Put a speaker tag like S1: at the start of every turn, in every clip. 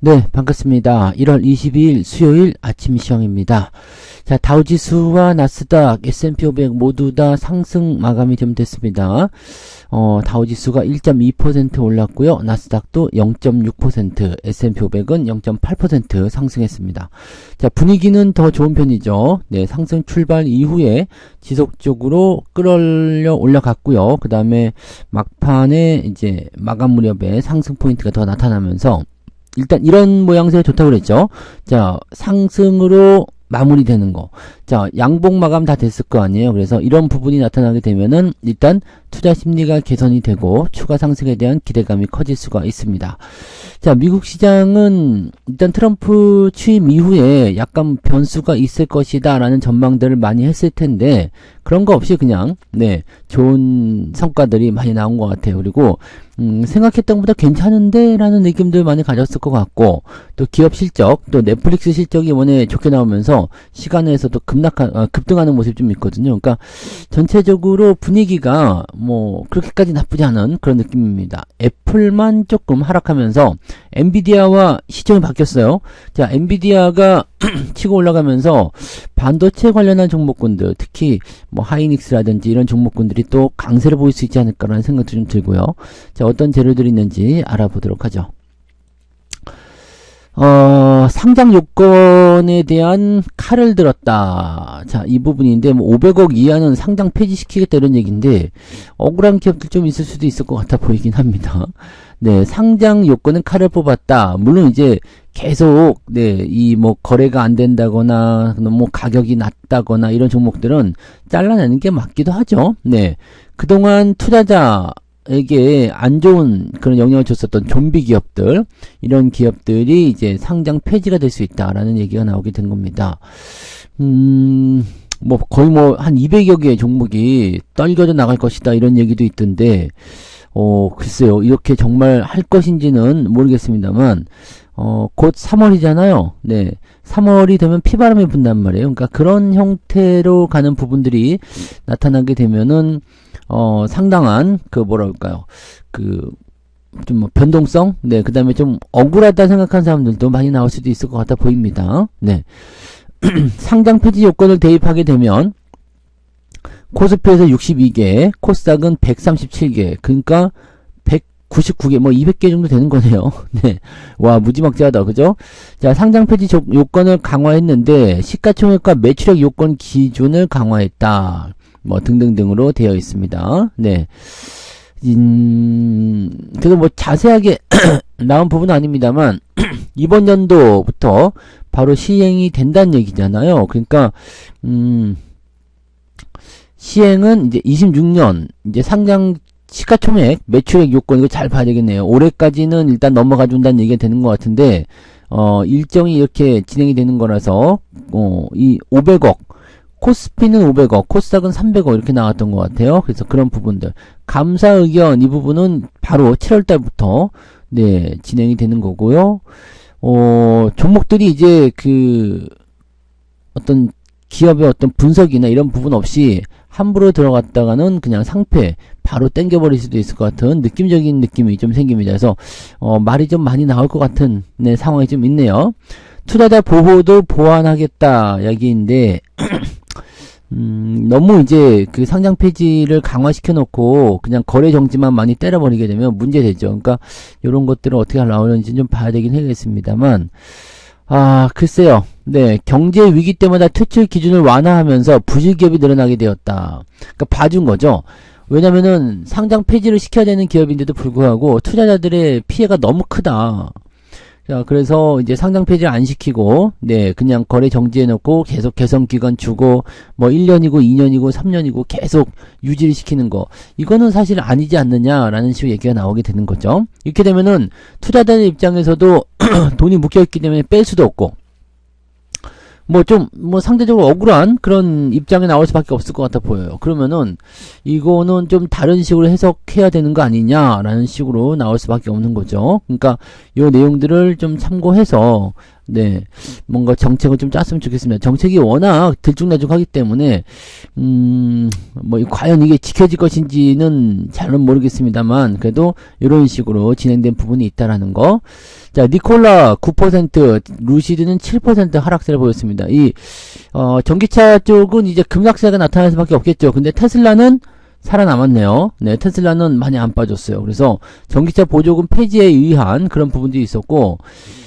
S1: 네, 반갑습니다. 1월 22일 수요일 아침 시황입니다. 자, 다우지수와 나스닥, S&P 500 모두 다 상승 마감이 좀 됐습니다. 다우지수가 1.2% 올랐고요. 나스닥도 0.6%, S&P 500은 0.8% 상승했습니다. 자, 분위기는 더 좋은 편이죠. 네, 상승 출발 이후에 지속적으로 끌어올려 올라갔고요. 그 다음에 막판에 이제 마감 무렵에 상승 포인트가 더 나타나면서 일단 이런 모양새가 좋다고 그랬죠. 자, 상승으로 마무리되는 거. 자, 양봉 마감 다 됐을 거 아니에요. 그래서 이런 부분이 나타나게 되면은 일단 투자 심리가 개선이 되고 추가 상승에 대한 기대감이 커질 수가 있습니다. 자, 미국 시장은 일단 트럼프 취임 이후에 약간 변수가 있을 것이다 라는 전망들을 많이 했을 텐데 그런 거 없이 그냥 네, 좋은 성과들이 많이 나온 것 같아요. 그리고 생각했던 것보다 괜찮은데 라는 느낌들 많이 가졌을 것 같고 또 기업 실적 또 넷플릭스 실적이 이번에 좋게 나오면서 시간에서도 급등하는 모습이 좀 있거든요. 그러니까 전체적으로 분위기가 뭐 그렇게까지 나쁘지 않은 그런 느낌입니다. 애플만 조금 하락하면서 엔비디아와 시점이 바뀌었어요. 자, 엔비디아가 치고 올라가면서 반도체 관련한 종목군들 특히 뭐 하이닉스라든지 이런 종목군들이 또 강세를 보일 수 있지 않을까라는 생각도 좀 들고요. 자, 어떤 재료들이 있는지 알아보도록 하죠. 상장 요건에 대한 칼을 들었다. 자, 이 부분인데, 뭐, 500억 이하는 상장 폐지시키겠다 이런 얘기인데, 억울한 기업들 좀 있을 수도 있을 것 같아 보이긴 합니다. 네, 상장 요건은 칼을 뽑았다. 물론 이제 계속, 네, 이 뭐, 거래가 안 된다거나, 뭐, 가격이 낮다거나 이런 종목들은 잘라내는 게 맞기도 하죠. 네. 그동안 투자자에게 안 좋은 그런 영향을 줬었던 좀비 기업들, 이런 기업들이 이제 상장 폐지가 될 수 있다라는 얘기가 나오게 된 겁니다. 뭐 거의 뭐 한 200여 개의 종목이 떨겨져 나갈 것이다 이런 얘기도 있던데, 글쎄요, 이렇게 정말 할 것인지는 모르겠습니다만, 곧 3월이잖아요. 네. 3월이 되면 피바람이 분단 말이에요. 그러니까 그런 형태로 가는 부분들이 나타나게 되면은, 상당한, 뭐랄까요. 좀 뭐 변동성? 네. 그 다음에 좀 억울하다 생각하는 사람들도 많이 나올 수도 있을 것 같아 보입니다. 네. 상장 폐지 요건을 대입하게 되면, 코스피에서 62개, 코스닥은 137개, 그러니까 199개, 뭐 200개 정도 되는 거네요. 네. 와, 무지막지하다. 그죠? 자, 상장 폐지 요건을 강화했는데, 시가총액과 매출액 요건 기준을 강화했다. 뭐 등등등으로 되어 있습니다. 네. 그래서 뭐 자세하게 나온 부분은 아닙니다만, 이번 연도부터 바로 시행이 된다는 얘기잖아요. 그러니까, 시행은 이제 26년, 이제 상장 시가총액, 매출액 요건, 이거 잘 봐야 되겠네요. 올해까지는 일단 넘어가 준다는 얘기가 되는 것 같은데, 일정이 이렇게 진행이 되는 거라서, 이 500억, 코스피는 500억, 코스닥은 300억 이렇게 나왔던 것 같아요. 그래서 그런 부분들. 감사 의견, 이 부분은 바로 7월달부터, 네, 진행이 되는 거고요. 종목들이 이제 어떤 기업의 어떤 분석이나 이런 부분 없이 함부로 들어갔다가는 그냥 상패 바로 땡겨버릴 수도 있을 것 같은 느낌적인 느낌이 좀 생깁니다. 그래서 말이 좀 많이 나올 것 같은 네, 상황이 좀 있네요. 투자자 보호도 보완하겠다 이야기인데 너무 이제 상장 폐지를 강화시켜 놓고 그냥 거래 정지만 많이 때려버리게 되면 문제되죠. 그러니까 이런 것들을 어떻게 나오는지 좀 봐야 되긴 하겠습니다만, 글쎄요. 네, 경제 위기 때마다 퇴출 기준을 완화하면서 부실기업이 늘어나게 되었다. 그러니까 봐준 거죠. 왜냐면은 상장 폐지를 시켜야 되는 기업인데도 불구하고 투자자들의 피해가 너무 크다. 자, 그래서 이제 상장 폐지를 안 시키고, 네, 그냥 거래 정지해놓고 계속 개선기간 주고, 뭐 1년이고 2년이고 3년이고 계속 유지를 시키는 거. 이거는 사실 아니지 않느냐라는 식으로 얘기가 나오게 되는 거죠. 이렇게 되면은 투자자들 입장에서도 돈이 묶여있기 때문에 뺄 수도 없고, 상대적으로 억울한 그런 입장에 나올 수밖에 없을 것 같아 보여요. 그러면은, 이거는 좀 다른 식으로 해석해야 되는 거 아니냐라는 식으로 나올 수밖에 없는 거죠. 그러니까, 요 내용들을 좀 참고해서, 네, 뭔가 정책을 좀 짰으면 좋겠습니다. 정책이 워낙 들쭉날쭉하기 때문에 뭐 과연 이게 지켜질 것인지는 잘은 모르겠습니다만 그래도 이런 식으로 진행된 부분이 있다라는 거. 자, 니콜라 9%, 루시드는 7% 하락세를 보였습니다. 이 전기차 쪽은 이제 급락세가 나타날 수밖에 없겠죠. 근데 테슬라는 살아남았네요. 네, 테슬라는 많이 안 빠졌어요. 그래서 전기차 보조금 폐지에 의한 그런 부분들이 있었고,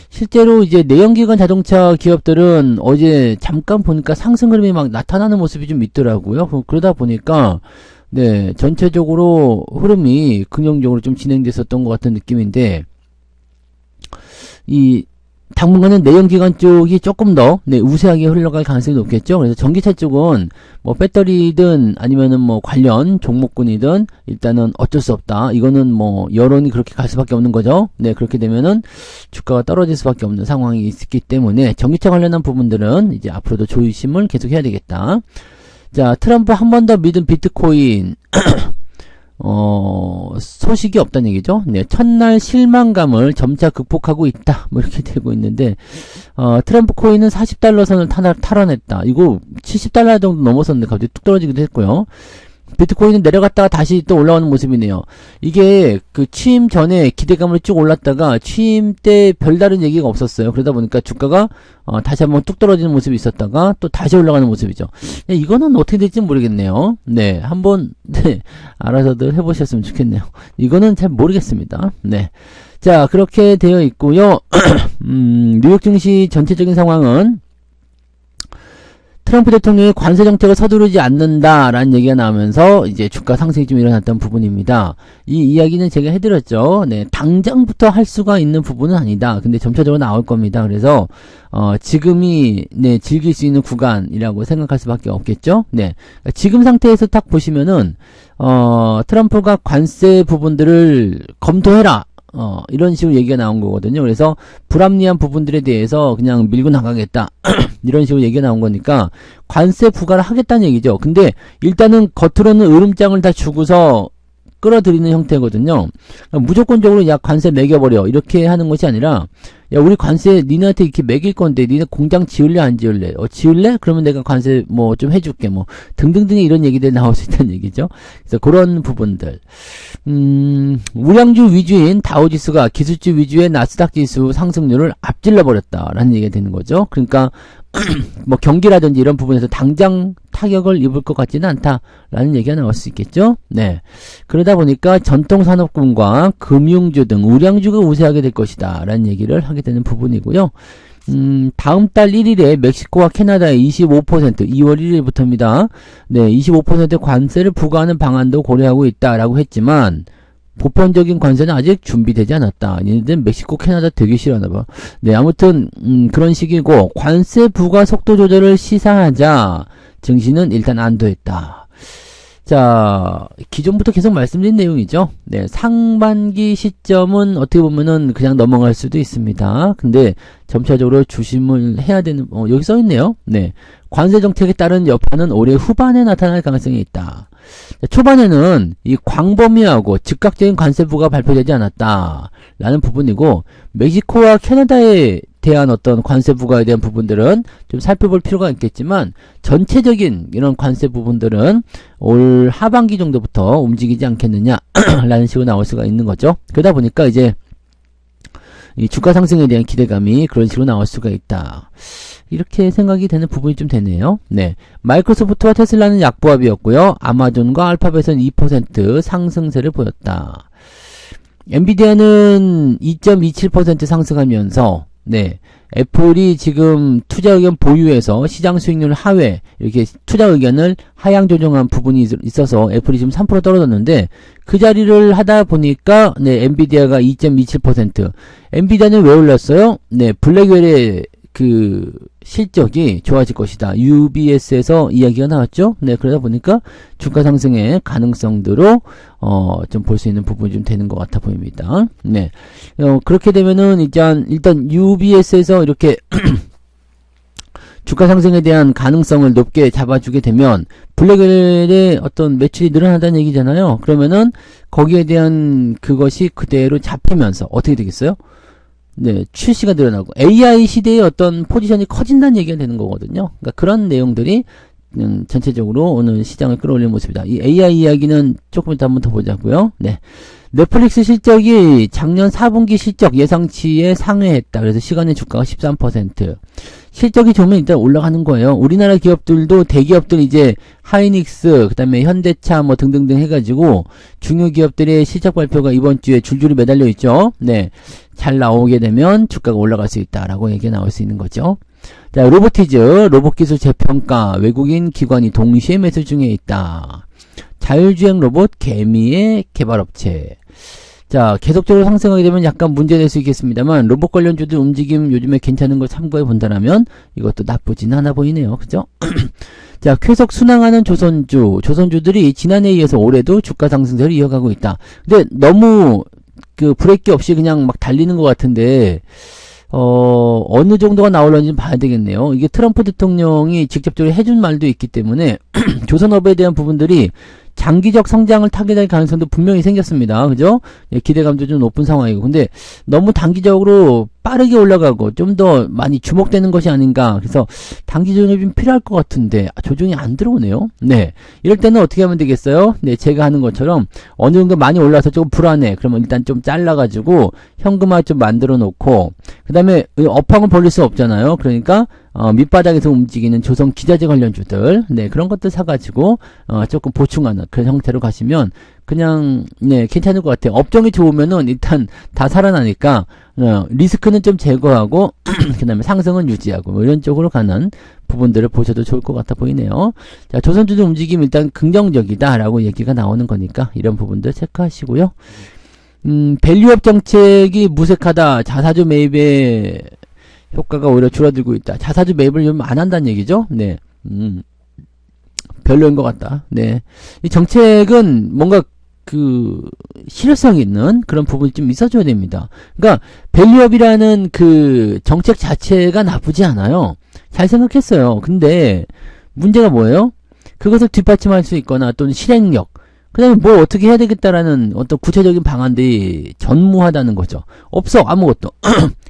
S1: 실제로 이제 내연기관 자동차 기업들은 어제 잠깐 보니까 상승 흐름이 막 나타나는 모습이 좀 있더라고요. 그러다 보니까 네, 전체적으로 흐름이 긍정적으로 좀 진행됐었던 것 같은 느낌인데, 이 당분간은 내연기관 쪽이 조금 더 우세하게 흘러갈 가능성이 높겠죠. 그래서 전기차 쪽은 뭐 배터리든 아니면은 뭐 관련 종목군이든 일단은 어쩔 수 없다. 이거는 뭐 여론이 그렇게 갈 수밖에 없는 거죠. 네, 그렇게 되면은 주가가 떨어질 수밖에 없는 상황이 있기 때문에 전기차 관련한 부분들은 이제 앞으로도 조심을 계속 해야 되겠다. 자, 트럼프 한 번 더 믿은 비트코인 소식이 없다는 얘기죠. 네, 첫날 실망감을 점차 극복하고 있다. 뭐 이렇게 되고 있는데, 트럼프 코인은 40달러 선을 탈환했다. 이거 70달러 정도 넘었었는데 갑자기 뚝 떨어지기도 했고요. 비트코인은 내려갔다가 다시 또 올라오는 모습이네요. 이게 그 취임 전에 기대감을 쭉 올랐다가 취임 때 별다른 얘기가 없었어요. 그러다 보니까 주가가 다시 한번 뚝 떨어지는 모습이 있었다가 또 다시 올라가는 모습이죠. 네, 이거는 어떻게 될지 모르겠네요. 네, 한번 알아서들 해보셨으면 좋겠네요. 이거는 잘 모르겠습니다. 네, 자, 그렇게 되어 있고요. 뉴욕 증시 전체적인 상황은 트럼프 대통령이 관세 정책을 서두르지 않는다라는 얘기가 나오면서 이제 주가 상승이 좀 일어났던 부분입니다. 이 이야기는 제가 해드렸죠. 네, 당장부터 할 수가 있는 부분은 아니다. 근데 점차적으로 나올 겁니다. 그래서 지금이 즐길 수 있는 구간이라고 생각할 수밖에 없겠죠. 네, 지금 상태에서 딱 보시면은 트럼프가 관세 부분들을 검토해라. 이런 식으로 얘기가 나온 거거든요. 그래서 불합리한 부분들에 대해서 그냥 밀고 나가겠다. 이런 식으로 얘기가 나온 거니까 관세 부과를 하겠다는 얘기죠. 근데 일단은 겉으로는 으름장을 다 주고서 끌어들이는 형태거든요. 그러니까 무조건적으로 야 관세 매겨버려 이렇게 하는 것이 아니라 야 우리 관세 니네한테 이렇게 매길 건데 니네 공장 지을래 안 지을래? 지을래? 그러면 내가 관세 뭐 좀 해줄게 뭐 등등등의 이런 얘기들이 나올 수 있다는 얘기죠. 그래서 그런 부분들 우량주 위주인 다우지수가 기술주 위주의 나스닥 지수 상승률을 앞질러 버렸다라는 얘기가 되는 거죠. 그러니까 뭐 경기라든지 이런 부분에서 당장 타격을 입을 것 같지는 않다라는 얘기가 나올 수 있겠죠. 네, 그러다 보니까 전통산업군과 금융주 등 우량주가 우세하게 될 것이다 라는 얘기를 하게 되는 부분이고요. 다음 달 1일에 멕시코와 캐나다의 25% 2월 1일부터입니다. 네, 25% 관세를 부과하는 방안도 고려하고 있다라고 했지만 보편적인 관세는 아직 준비되지 않았다. 얘네들 멕시코, 캐나다 되게 싫어하나봐. 네, 아무튼 그런 식이고 관세 부과 속도 조절을 시사하자 증시는 일단 안도했다. 자, 기존부터 계속 말씀드린 내용이죠. 네, 상반기 시점은 어떻게 보면은 그냥 넘어갈 수도 있습니다. 근데 점차적으로 조심을 해야 되는, 여기 써있네요. 네, 관세 정책에 따른 여파는 올해 후반에 나타날 가능성이 있다. 초반에는 이 광범위하고 즉각적인 관세부가 발표되지 않았다 라는 부분이고 멕시코와 캐나다에 대한 어떤 관세 부과에 대한 부분들은 좀 살펴볼 필요가 있겠지만 전체적인 이런 관세 부분들은 올 하반기 정도부터 움직이지 않겠느냐 라는 식으로 나올 수가 있는 거죠. 그러다 보니까 이제 이 주가 상승에 대한 기대감이 그런 식으로 나올 수가 있다. 이렇게 생각이 되는 부분이 좀 되네요. 네, 마이크로소프트와 테슬라는 약보합이었고요. 아마존과 알파벳은 2% 상승세를 보였다. 엔비디아는 2.27% 상승하면서 네, 애플이 지금 투자 의견 보유에서 시장 수익률 하회 이렇게 투자 의견을 하향 조정한 부분이 있어서 애플이 지금 3% 떨어졌는데 그 자리를 하다 보니까 네, 엔비디아가 2.27% 엔비디아는 왜 올랐어요? 네, 블랙웰의 그 실적이 좋아질 것이다. UBS에서 이야기가 나왔죠. 네, 그러다 보니까 주가 상승의 가능성대로 좀 볼 수 있는 부분이 좀 되는 것 같아 보입니다. 네, 그렇게 되면은 일단 UBS에서 이렇게 주가 상승에 대한 가능성을 높게 잡아주게 되면 블랙웰의 어떤 매출이 늘어난다는 얘기잖아요. 그러면은 거기에 대한 그것이 그대로 잡히면서 어떻게 되겠어요? 네, 출시가 늘어나고 AI 시대의 어떤 포지션이 커진다는 얘기가 되는 거거든요. 그러니까 그런 내용들이 전체적으로 오늘 시장을 끌어올리는 모습이다. 이 AI 이야기는 조금 이따 한번 더 보자고요. 네. 넷플릭스 실적이 작년 4분기 실적 예상치에 상회했다. 그래서 시간의 주가가 13%. 실적이 좋으면 일단 올라가는 거예요. 우리나라 기업들도 대기업들 이제 하이닉스, 그 다음에 현대차 뭐 등등등 해가지고 중요 기업들의 실적 발표가 이번 주에 줄줄이 매달려 있죠. 네. 잘 나오게 되면 주가가 올라갈 수 있다라고 얘기가 나올 수 있는 거죠. 자, 로보티즈, 로봇기술 재평가, 외국인 기관이 동시에 매수 중에 있다. 자율주행 로봇 개미의 개발업체. 자, 계속적으로 상승하게 되면 약간 문제될 수 있겠습니다만 로봇 관련주들 움직임 요즘에 괜찮은 걸 참고해 본다라면 이것도 나쁘진 않아 보이네요. 그죠? 자, 계속 순항하는 조선주들이 지난해에 이어서 올해도 주가 상승세를 이어가고 있다. 근데 너무 그 브레이크 없이 그냥 막 달리는 것 같은데 어느 정도가 나올런지 봐야 되겠네요. 이게 트럼프 대통령이 직접적으로 해준 말도 있기 때문에 조선업에 대한 부분들이 장기적 성장을 타겟할 가능성도 분명히 생겼습니다. 그죠? 예, 기대감도 좀 높은 상황이고. 근데 너무 단기적으로 빠르게 올라가고 좀 더 많이 주목되는 것이 아닌가. 그래서 단기 조정이 좀 필요할 것 같은데 조정이 안 들어오네요. 네. 이럴 때는 어떻게 하면 되겠어요? 네, 제가 하는 것처럼 어느 정도 많이 올라서 조금 불안해. 그러면 일단 좀 잘라가지고 현금화 좀 만들어 놓고 그 다음에 업황을 벌릴 수 없잖아요. 그러니까 밑바닥에서 움직이는 조선 기자재 관련주들, 네, 그런 것들 사가지고, 조금 보충하는 그런 형태로 가시면, 그냥, 네, 괜찮을 것 같아요. 업종이 좋으면은 일단 다 살아나니까, 리스크는 좀 제거하고, 그 다음에 상승은 유지하고, 뭐 이런 쪽으로 가는 부분들을 보셔도 좋을 것 같아 보이네요. 자, 조선주들 움직임 일단 긍정적이다라고 얘기가 나오는 거니까, 이런 부분들 체크하시고요. 밸류업 정책이 무색하다. 자사주 매입에, 효과가 오히려 줄어들고 있다. 자사주 매입을 좀 안 한다는 얘기죠. 네. 별로인 것 같다. 네. 이 정책은 뭔가 그 실효성 있는 그런 부분이 좀 있어줘야 됩니다. 그러니까 밸류업이라는 그 정책 자체가 나쁘지 않아요. 잘 생각했어요. 근데 문제가 뭐예요? 그것을 뒷받침할 수 있거나 또는 실행력, 그 다음에 뭘 어떻게 해야 되겠다라는 어떤 구체적인 방안들이 전무하다는 거죠. 없어, 아무것도.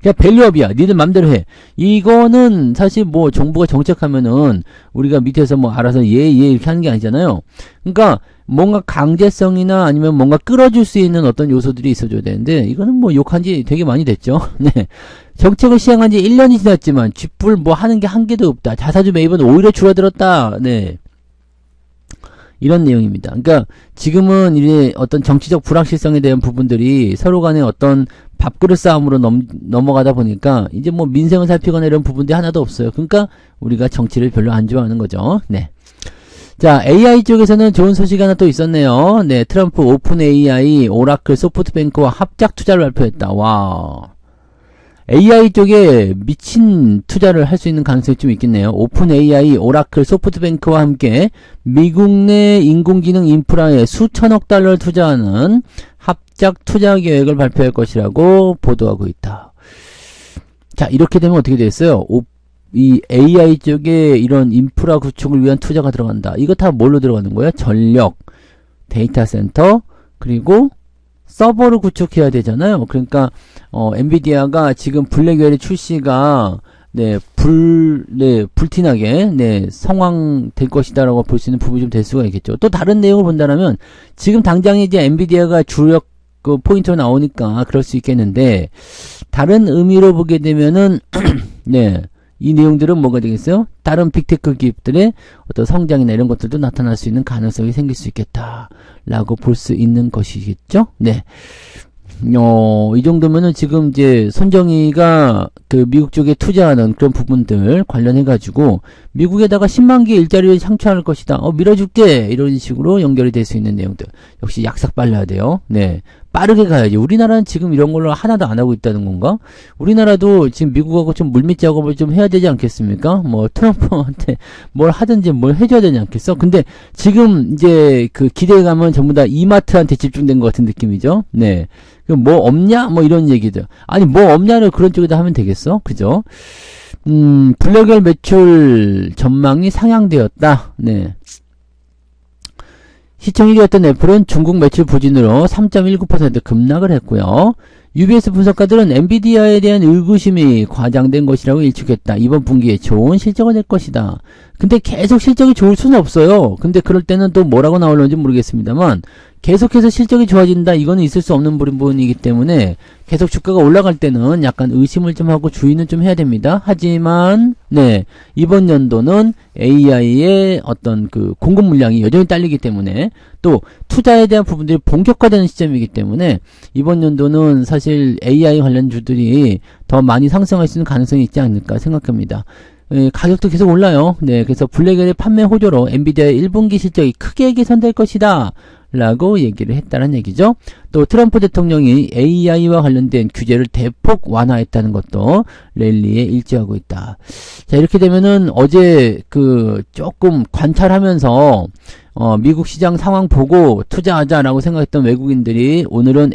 S1: 그냥 밸류업이야. 니들 맘대로 해. 이거는 사실 뭐 정부가 정책하면은 우리가 밑에서 뭐 알아서 예 이렇게 하는 게 아니잖아요. 그러니까 뭔가 강제성이나 아니면 뭔가 끌어줄 수 있는 어떤 요소들이 있어줘야 되는데 이거는 뭐 욕한 지 되게 많이 됐죠. 네. 정책을 시행한 지 1년이 지났지만 쥐뿔 뭐 하는 게 한 개도 없다. 자사주 매입은 오히려 줄어들었다. 네. 이런 내용입니다. 그러니까 지금은 이제 어떤 정치적 불확실성에 대한 부분들이 서로 간에 어떤 밥그릇 싸움으로 넘어가다 보니까 이제 뭐 민생을 살피거나 이런 부분들이 하나도 없어요. 그러니까 우리가 정치를 별로 안 좋아하는 거죠. 네. 자, AI 쪽에서는 좋은 소식이 하나 또 있었네요. 네, 트럼프 오픈 AI, 오라클, 소프트뱅크와 합작 투자를 발표했다. 와. AI 쪽에 미친 투자를 할 수 있는 가능성이 좀 있겠네요. 오픈 AI, 오라클, 소프트뱅크와 함께 미국 내 인공지능 인프라에 수천억 달러를 투자하는 합작 투자 계획을 발표할 것이라고 보도하고 있다. 자, 이렇게 되면 어떻게 되겠어요? 이 AI 쪽에 이런 인프라 구축을 위한 투자가 들어간다. 이거 다 뭘로 들어가는 거예요? 전력, 데이터 센터, 그리고 서버를 구축해야 되잖아요. 그러니까 엔비디아가 지금 블랙웰의 출시가 불티나게 성황될 것이다라고 볼 수 있는 부분이 좀 될 수가 있겠죠. 또 다른 내용을 본다면 지금 당장에 이제 엔비디아가 주력 그 포인트로 나오니까 그럴 수 있겠는데 다른 의미로 보게 되면은 네. 이 내용들은 뭐가 되겠어요? 다른 빅테크 기업들의 어떤 성장이나 이런 것들도 나타날 수 있는 가능성이 생길 수 있겠다라고 볼 수 있는 것이겠죠? 네. 이 정도면은 지금 이제 손정희가 그 미국 쪽에 투자하는 그런 부분들 관련해가지고 미국에다가 10만 개 일자리를 창출할 것이다. 밀어줄게. 이런 식으로 연결이 될 수 있는 내용들. 역시 약삭 빨라야 돼요. 네. 빠르게 가야지. 우리나라는 지금 이런 걸로 하나도 안 하고 있다는 건가? 우리나라도 지금 미국하고 좀 물밑 작업을 좀 해야 되지 않겠습니까? 뭐 트럼프한테 뭘 하든지 뭘 해줘야 되지 않겠어? 근데 지금 이제 그 기대감은 전부 다 이마트한테 집중된 것 같은 느낌이죠. 네. 그럼 뭐 없냐? 뭐 이런 얘기들. 아니 뭐 없냐를 그런 쪽에다 하면 되겠어? 그죠? 블랙웰 매출 전망이 상향되었다. 네. 시청 1위였던 애플은 중국 매출 부진으로 3.19% 급락을 했고요. UBS 분석가들은 엔비디아에 대한 의구심이 과장된 것이라고 일축했다. 이번 분기에 좋은 실적을 낼 것이다. 근데 계속 실적이 좋을 수는 없어요. 근데 그럴 때는 또 뭐라고 나올는지 모르겠습니다만 계속해서 실적이 좋아진다. 이거는 있을 수 없는 부분이기 때문에 계속 주가가 올라갈 때는 약간 의심을 좀 하고 주의는 좀 해야 됩니다. 하지만 네, 이번 연도는 AI의 어떤 그 공급 물량이 여전히 딸리기 때문에 또 투자에 대한 부분들이 본격화되는 시점이기 때문에 이번 연도는 사실 AI 관련주들이 더 많이 상승할 수 있는 가능성이 있지 않을까 생각합니다. 가격도 계속 올라요. 네, 그래서 블랙웰의 판매 호조로 엔비디아의 1분기 실적이 크게 개선될 것이다 라고 얘기를 했다는 얘기죠. 또 트럼프 대통령이 AI와 관련된 규제를 대폭 완화했다는 것도 랠리에 일조하고 있다. 자, 이렇게 되면은 어제 조금 관찰하면서 미국 시장 상황 보고 투자하자라고 생각했던 외국인들이 오늘은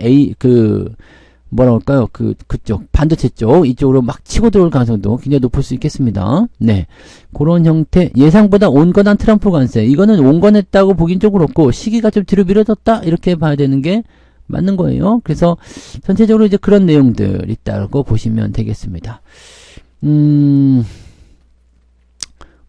S1: 뭐라 할까요? 그쪽, 반도체 쪽, 이쪽으로 막 치고 들어올 가능성도 굉장히 높을 수 있겠습니다. 네. 그런 형태, 예상보다 온건한 트럼프 관세. 이거는 온건했다고 보긴 좀 그렇고, 시기가 좀 뒤로 미뤄졌다? 이렇게 봐야 되는 게 맞는 거예요. 그래서, 전체적으로 이제 그런 내용들 있다고 보시면 되겠습니다.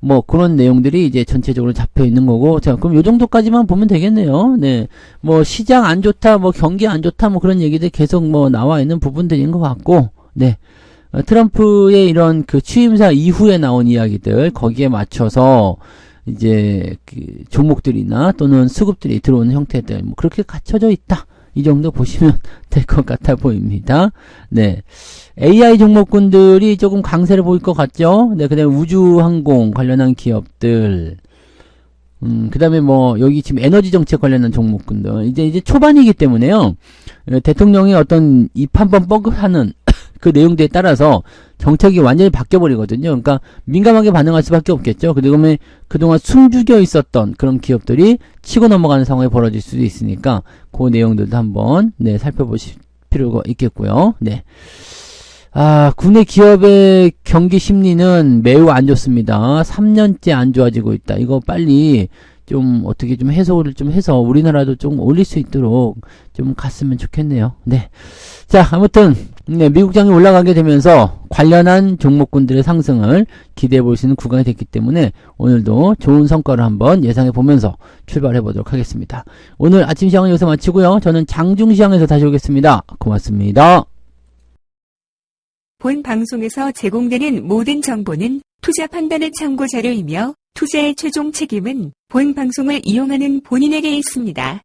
S1: 뭐 그런 내용들이 이제 전체적으로 잡혀 있는 거고, 자, 그럼 요 정도까지만 보면 되겠네요. 네. 뭐 시장 안 좋다, 뭐 경기 안 좋다, 뭐 그런 얘기들 계속 뭐 나와 있는 부분들인 것 같고, 네. 트럼프의 이런 취임사 이후에 나온 이야기들, 거기에 맞춰서 이제 종목들이나 또는 수급들이 들어오는 형태들, 뭐 그렇게 갖춰져 있다. 이 정도 보시면 될 것 같아 보입니다. 네. AI 종목군들이 조금 강세를 보일 것 같죠? 네, 그 다음에 우주항공 관련한 기업들, 그 다음에 뭐, 여기 지금 에너지 정책 관련한 종목군들, 이제 초반이기 때문에요. 대통령이 어떤 입 한번 뻥하는 그 내용들에 따라서 정책이 완전히 바뀌어버리거든요. 그러니까 민감하게 반응할 수밖에 없겠죠. 그다음에 그동안 숨죽여 있었던 그런 기업들이 치고 넘어가는 상황이 벌어질 수도 있으니까 그 내용들도 한번 네, 살펴보실 필요가 있겠고요. 네. 국내 기업의 경기 심리는 매우 안 좋습니다. 3년째 안 좋아지고 있다. 이거 빨리 좀 어떻게 좀 해소를 좀 해서 우리나라도 좀 올릴 수 있도록 좀 갔으면 좋겠네요. 네. 자, 아무튼 네, 미국장이 올라가게 되면서 관련한 종목군들의 상승을 기대해 볼 수 있는 구간이 됐기 때문에 오늘도 좋은 성과를 한번 예상해 보면서 출발해 보도록 하겠습니다. 오늘 아침 시황은 여기서 마치고요. 저는 장중 시황에서 다시 오겠습니다. 고맙습니다.
S2: 본 방송에서 제공되는 모든 정보는 투자 판단의 참고 자료이며 투자의 최종 책임은 본 방송을 이용하는 본인에게 있습니다.